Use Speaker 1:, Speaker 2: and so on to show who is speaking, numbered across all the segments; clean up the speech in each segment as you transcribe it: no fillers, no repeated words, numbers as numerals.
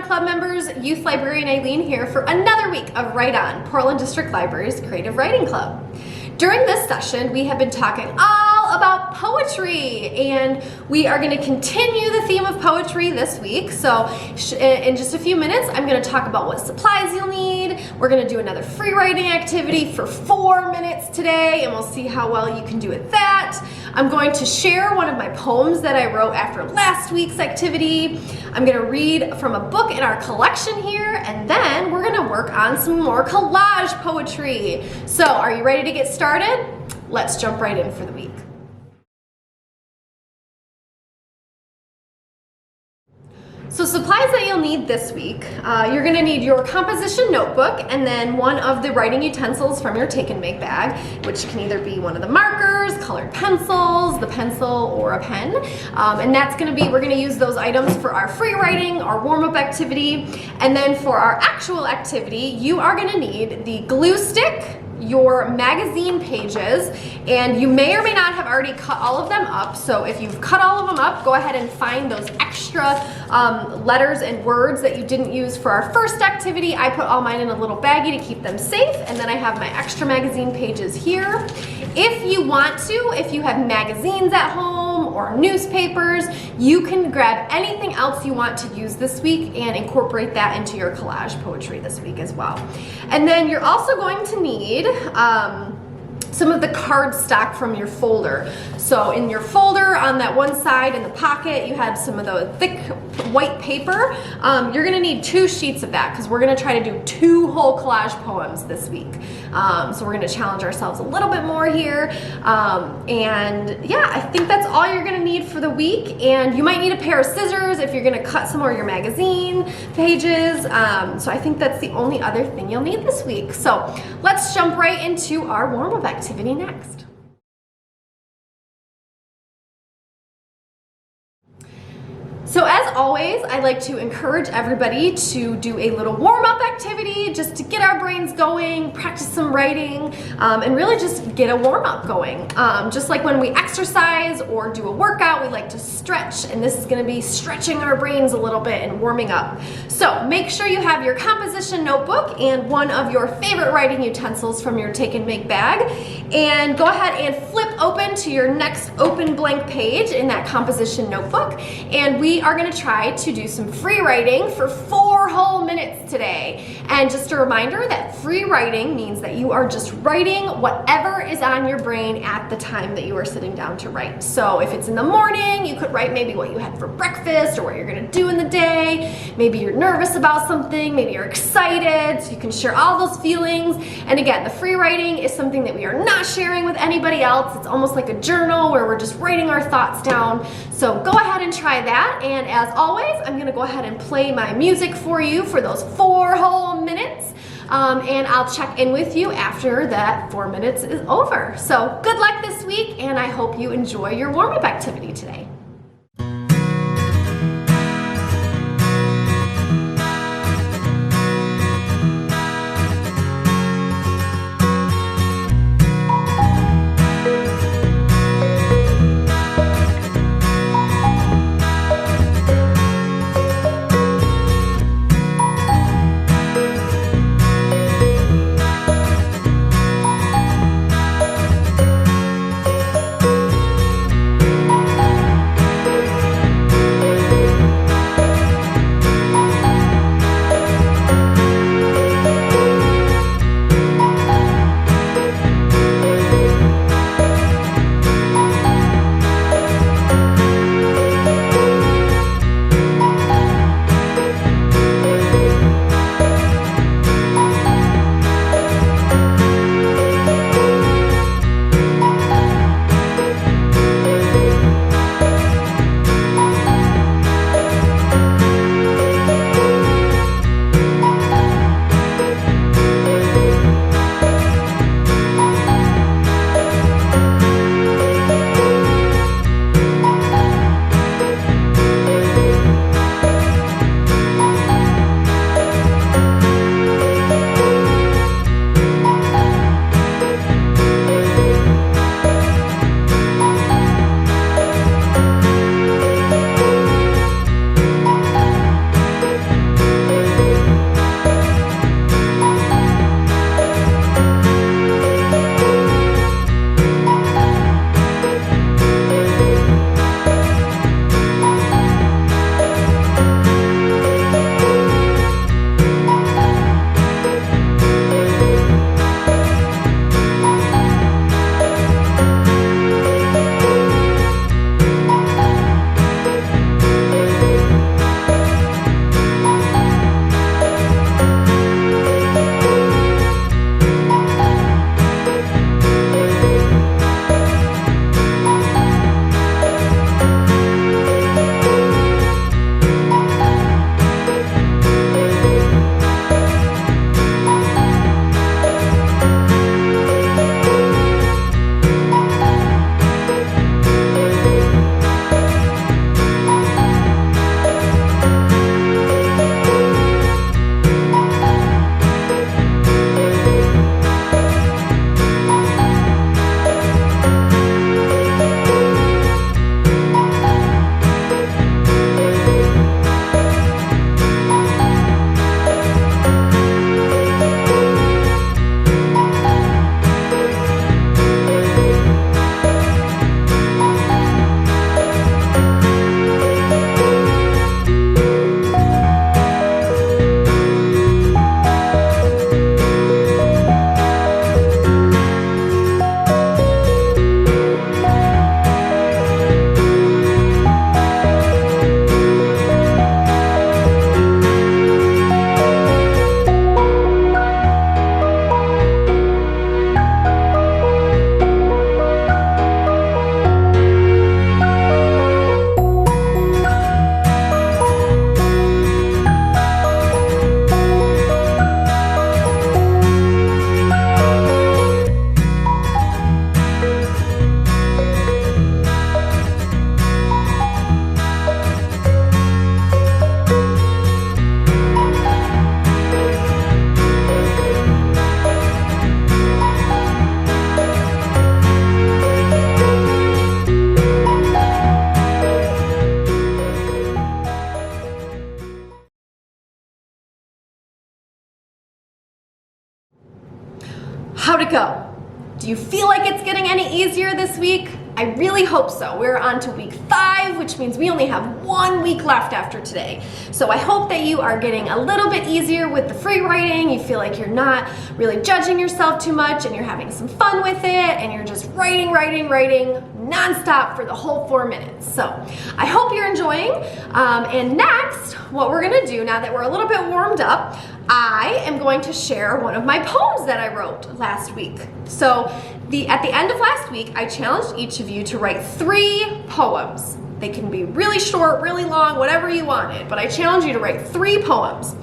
Speaker 1: Club members, Youth Librarian Aileen here for another week of Write On, Portland District Library's Creative Writing Club. During this session, we have been talking all about poetry, and we are going to continue the theme of poetry this week. So in just a few minutes, I'm going to talk about what supplies you'll need. We're going to do another free writing activity for 4 minutes today, and we'll see how well you can do at that. I'm going to share one of my poems that I wrote after last week's activity. I'm going to read from a book in our collection here, and then we're going to work on some more collage poetry. So are you ready to get started? Let's jump right in for the week. So supplies that you'll need this week, you're going to need your composition notebook and then one of the writing utensils from your take and make bag, which can either be one of the markers, colored pencils, the pencil, or a pen. And that's going to be, we're going to use those items for our free writing, our warm-up activity. And then for our actual activity, you are going to need the glue stick, your magazine pages, and you may or may not have already cut all of them up. So if you've cut all of them up, go ahead and find those extra letters and words that you didn't use for our first activity. I put all mine in a little baggie to keep them safe, and then I have my extra magazine pages here. If you want to, if you have magazines at home or newspapers, you can grab anything else you want to use this week and incorporate that into your collage poetry this week as well. And then you're also going to need some of the card stock from your folder. So in your folder on that one side in the pocket, you have some of the thick white paper. You're gonna need 2 sheets of that because we're gonna try to do 2 whole collage poems this week. So we're gonna challenge ourselves a little bit more here. And yeah, I think that's all you're gonna need for the week. And you might need a pair of scissors if you're gonna cut some more of your magazine pages. So I think that's the only other thing you'll need this week. So let's jump right into our warm-up activity next. So as always, I like to encourage everybody to do a little warm-up activity just to get our brains going, practice some writing, and really just get a warm-up going. Just like when we exercise or do a workout, we like to stretch, and this is going to be stretching our brains a little bit and warming up. So make sure you have your composition notebook and one of your favorite writing utensils from your take and make bag, and go ahead and flip open to your next open blank page in that composition notebook, and we are going to try to do some free writing for 4 whole minutes today. And just a reminder that free writing means that you are just writing whatever is on your brain at the time that you are sitting down to write. So if it's in the morning, you could write maybe what you had for breakfast or what you're going to do in the day. Maybe you're nervous about something, maybe you're excited, so you can share all those feelings. And again, the free writing is something that we are not sharing with anybody else. It's almost like a journal where we're just writing our thoughts down. So go ahead and try that. And as always, I'm going to go ahead and play my music for you for those 4 whole minutes. And I'll check in with you after that 4 minutes is over. So good luck this week, and I hope you enjoy your warm-up activity today. How'd it go? Do you feel like it's getting any easier this week? I really hope so. We're on to week 5, which means we only have 1 week left after today. So I hope that you are getting a little bit easier with the free writing. You feel like you're not really judging yourself too much and you're having some fun with it and you're just writing nonstop for the whole 4 minutes. So I hope you're enjoying. And next, what we're gonna do now that we're a little bit warmed up, I am going to share one of my poems that I wrote last week. So at the end of last week, I challenged each of you to write 3 poems. They can be really short, really long, whatever you wanted, but I challenged you to write 3 poems.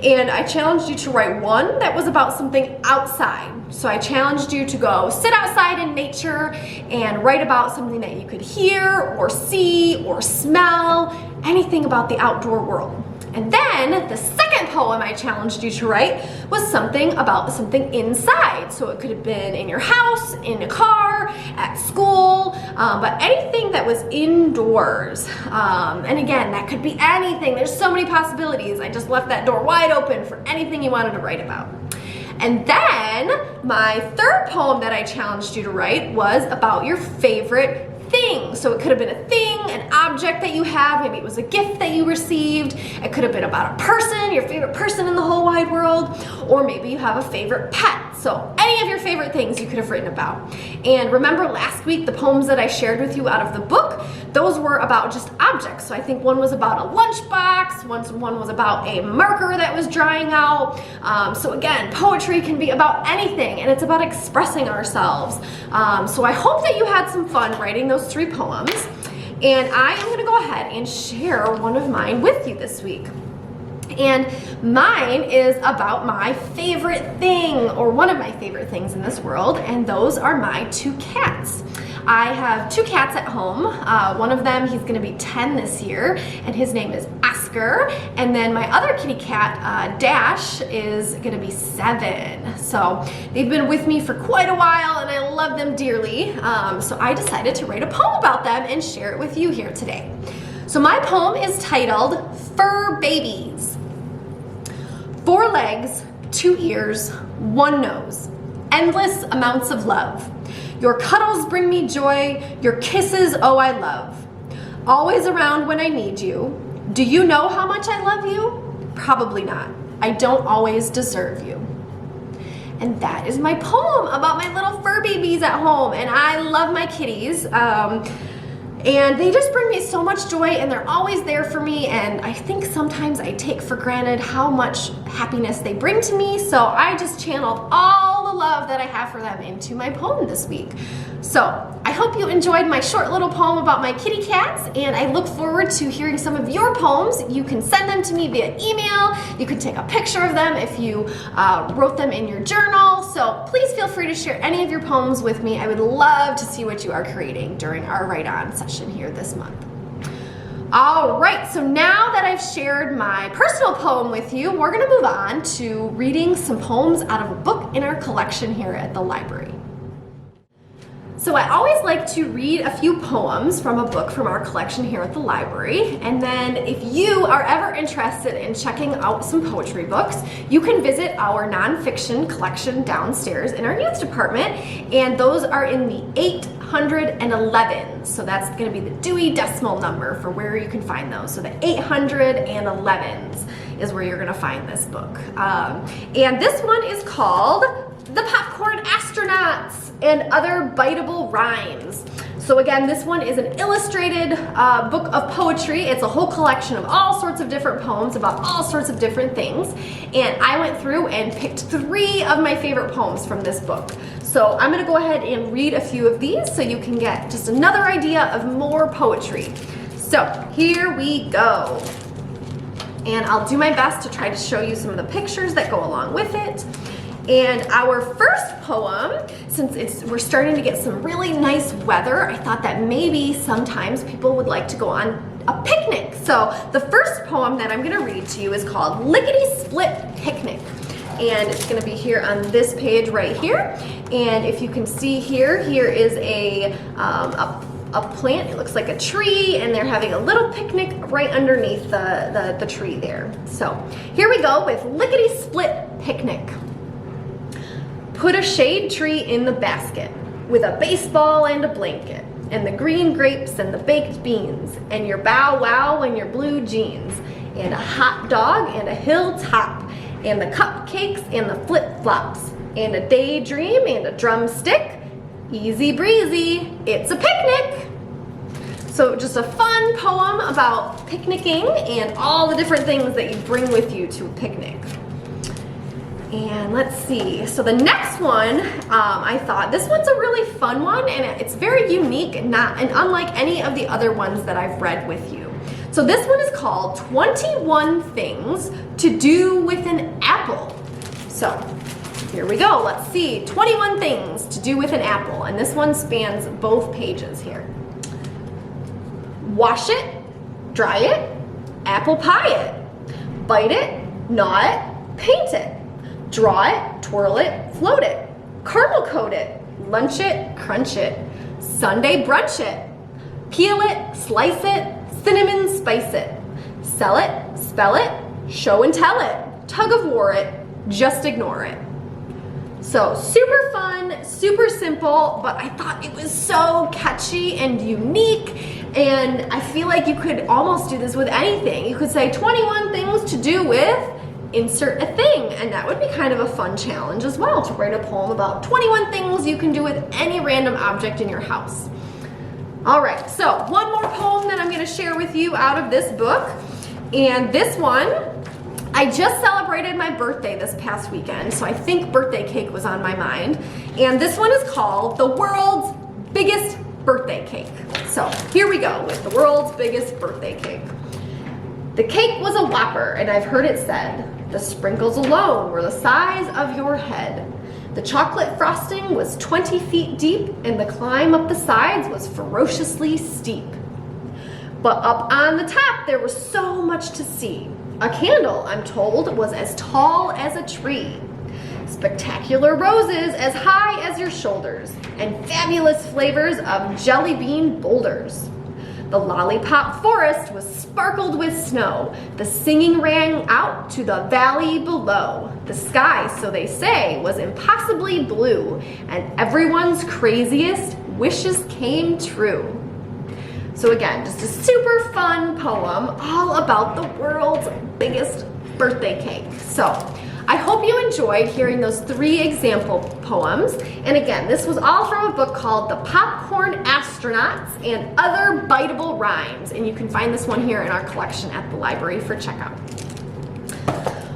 Speaker 1: And I challenged you to write one that was about something outside. So I challenged you to go sit outside in nature and write about something that you could hear or see or smell, anything about the outdoor world. And then the second poem I challenged you to write was something about something inside. So it could have been in your house, in a car, at school, but anything that was indoors. And again, that could be anything. There's so many possibilities. I just left that door wide open for anything you wanted to write about. And then my third poem that I challenged you to write was about your favorite thing. So it could have been a thing, an object that you have, maybe it was a gift that you received, it could have been about a person, your favorite person in the whole wide world, or maybe you have a favorite pet. So any of your favorite things you could have written about. And remember last week, the poems that I shared with you out of the book, those were about just objects. So I think one was about a lunchbox, one was about a marker that was drying out. So again, poetry can be about anything, and it's about expressing ourselves. So I hope that you had some fun writing those 3 poems. And I am gonna go ahead and share one of mine with you this week. And mine is about my favorite thing, or one of my favorite things in this world, and those are my 2 cats. I have 2 cats at home. One of them, he's gonna be 10 this year, and his name is Oscar. And then my other kitty cat, Dash, is gonna be 7. So they've been with me for quite a while, and I love them dearly. So I decided to write a poem about them and share it with you here today. So my poem is titled, Fur Babies. 4 legs, 2 ears, 1 nose, endless amounts of love. Your cuddles bring me joy, your kisses, oh I love. Always around when I need you. Do you know how much I love you? Probably not. I don't always deserve you. And that is my poem about my little fur babies at home. And I love my kitties. And they just bring me so much joy, and they're always there for me, and I think sometimes I take for granted how much happiness they bring to me, so I just channeled all the love that I have for them into my poem this week. So I hope you enjoyed my short little poem about my kitty cats, and I look forward to hearing some of your poems. You can send them to me via email, you can take a picture of them if you wrote them in your journal, so please feel free to share any of your poems with me. I would love to see what you are creating during our write-on session here this month. All right, so now that I've shared my personal poem with you, we're gonna move on to reading some poems out of a book in our collection here at the library. So I always like to read a few poems from a book from our collection here at the library, and then if you are ever interested in checking out some poetry books, you can visit our nonfiction collection downstairs in our youth department, and those are in the 811. So that's going to be the Dewey Decimal number for where you can find those. So the 811s is where you're going to find this book. And this one is called The Popcorn Astronauts and Other Biteable Rhymes. So again, this one is an illustrated book of poetry. It's a whole collection of all sorts of different poems about all sorts of different things. And I went through and picked 3 of my favorite poems from this book. So I'm gonna go ahead and read a few of these so you can get just another idea of more poetry. So here we go. And I'll do my best to try to show you some of the pictures that go along with it. And our first poem, since we're starting to get some really nice weather, I thought that maybe sometimes people would like to go on a picnic. So the first poem that I'm gonna read to you is called Lickety Split Picnic. And it's gonna be here on this page right here. And if you can see here, here is a plant. It looks like a tree, and they're having a little picnic right underneath the tree there. So here we go with Lickety Split Picnic. Put a shade tree in the basket with a baseball and a blanket, and the green grapes and the baked beans, and your bow wow and your blue jeans, and a hot dog and a hilltop, and the cupcakes and the flip-flops, and a daydream and a drumstick. Easy breezy, it's a picnic. So just a fun poem about picnicking and all the different things that you bring with you to a picnic. And let's see, so the next one, I thought this one's a really fun one, and it's very unique and unlike any of the other ones that I've read with you. So this one is called 21 Things to Do with an Apple. So here we go, let's see, 21 things to do with an apple, and this one spans both pages here. Wash it, dry it, apple pie it, bite it, gnaw it, paint it, draw it, twirl it, float it, caramel coat it, lunch it, crunch it, Sunday brunch it, peel it, slice it, cinnamon spice it, sell it, spell it, show and tell it, tug of war it, just ignore it. So super fun, super simple, but I thought it was so catchy and unique, and I feel like you could almost do this with anything. You could say 21 things to do with insert a thing, and that would be kind of a fun challenge as well, to write a poem about 21 things you can do with any random object in your house. All right, so one more poem that I'm going to share with you out of this book, and this one, I just celebrated my birthday this past weekend, so I think birthday cake was on my mind, and this one is called The World's Biggest Birthday Cake. So here we go with the world's biggest birthday cake. The cake was a whopper, and I've heard it said, the sprinkles alone were the size of your head. The chocolate frosting was 20 feet deep, and the climb up the sides was ferociously steep. But up on the top, there was so much to see. A candle, I'm told, was as tall as a tree. Spectacular roses as high as your shoulders, and fabulous flavors of jelly bean boulders. The lollipop forest was sparkled with snow. The singing rang out to the valley below. The sky, so they say, was impossibly blue, and everyone's craziest wishes came true. So again, just a super fun poem all about the world's biggest birthday cake. So I hope you enjoyed hearing those 3 example poems. And again, this was all from a book called The Popcorn Astronauts and Other Biteable Rhymes. And you can find this one here in our collection at the library for checkout.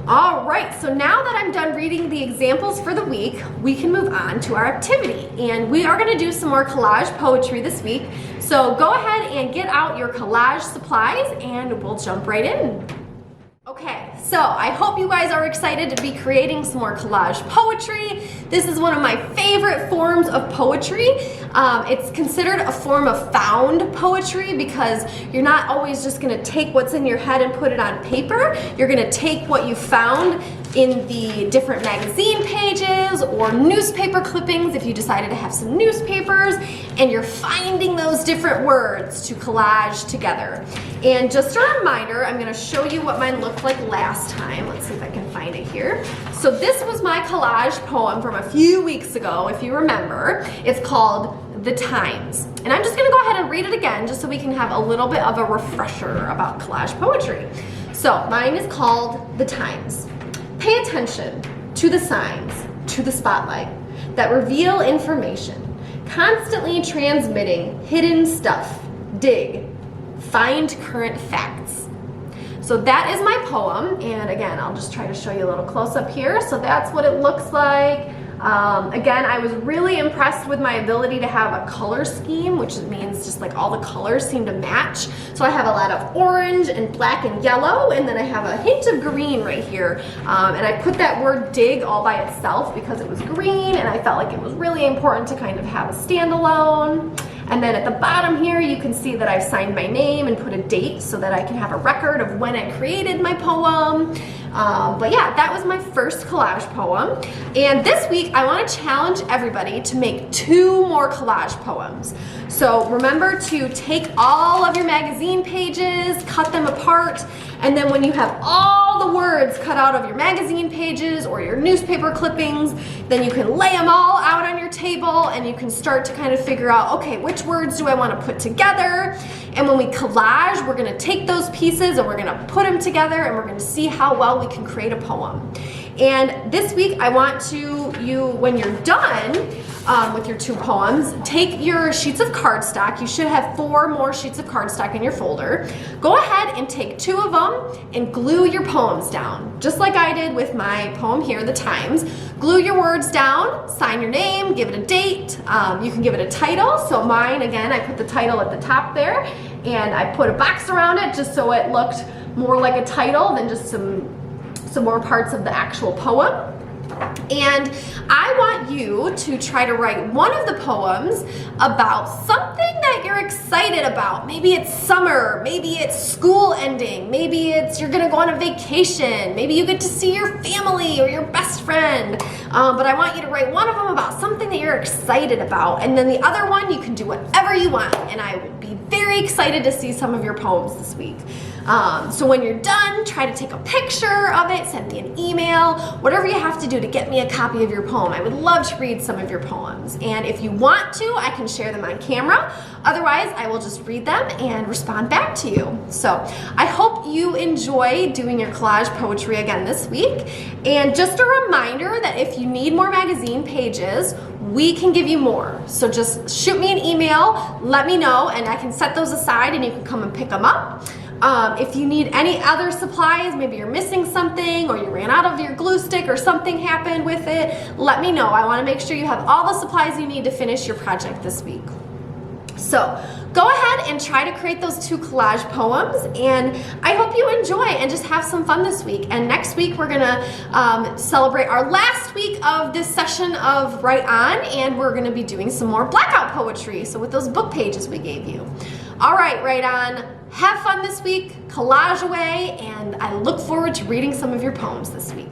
Speaker 1: All right, so now that I'm done reading the examples for the week, we can move on to our activity. And we are gonna do some more collage poetry this week. So go ahead and get out your collage supplies and we'll jump right in. Okay, so I hope you guys are excited to be creating some more collage poetry. This is one of my favorite forms of poetry. It's considered a form of found poetry because you're not always just gonna take what's in your head and put it on paper. You're gonna take what you found in the different magazine pages or newspaper clippings if you decided to have some newspapers, and you're finding those different words to collage together. And just a reminder, I'm gonna show you what mine looked like last time. Let's see if I can find it here. So this was my collage poem from a few weeks ago, if you remember. It's called The Times. And I'm just gonna go ahead and read it again just so we can have a little bit of a refresher about collage poetry. So mine is called The Times. Pay attention to the signs, to the spotlight that reveal information, constantly transmitting hidden stuff. Dig, find current facts. So that is my poem, and again, I'll just try to show you a little close up here. So that's what it looks like. Again, I was really impressed with my ability to have a color scheme, which means just like all the colors seem to match. So I have a lot of orange and black and yellow, and then I have a hint of green right here. And I put that word dig all by itself because it was green, and I felt like it was really important to kind of have a standalone. And then at the bottom here, you can see that I've signed my name and put a date so that I can have a record of when I created my poem. But yeah, that was my first collage poem. And this week I want to challenge everybody to make 2 more collage poems. So remember to take all of your magazine pages, cut them apart, and then when you have all the words cut out of your magazine pages or your newspaper clippings, then you can lay them all out on your table and you can start to kind of figure out, okay, which words do I want to put together? And when we collage, we're going to take those pieces and we're going to put them together and we're going to see how well we can create a poem. And this week I want when you're done with your 2 poems, take your sheets of cardstock. You should have 4 more sheets of cardstock in your folder. Go ahead and take 2 of them and glue your poems down, just like I did with my poem here, The Times. Glue your words down, sign your name, give it a date. You can give it a title. So mine, again, I put the title at the top there, and I put a box around it just so it looked more like a title than just some more parts of the actual poem. And I want you to try to write one of the poems about something that you're excited about. Maybe it's summer, maybe it's school ending, maybe it's you're gonna go on a vacation, maybe you get to see your family or your best friend. But I want you to write one of them about something that you're excited about, and then the other one you can do whatever you want, and I will be very excited to see some of your poems this week. So when you're done, try to take a picture of it, send me an email, whatever you have to do to get me a copy of your poem. I would love to read some of your poems. And if you want to, I can share them on camera. Otherwise, I will just read them and respond back to you. So I hope you enjoy doing your collage poetry again this week. And just a reminder that if you need more magazine pages, we can give you more. So just shoot me an email, let me know, and I can set those aside and you can come and pick them up. If you need any other supplies, maybe you're missing something or you ran out of your glue stick or something happened with it, let me know. I want to make sure you have all the supplies you need to finish your project this week. So go ahead and try to create those 2 collage poems, and I hope you enjoy and just have some fun this week. And next week we're gonna celebrate our last week of this session of Write On, and we're gonna be doing some more blackout poetry, so with those book pages we gave you. All right, Write On, have fun this week, collage away, and I look forward to reading some of your poems this week.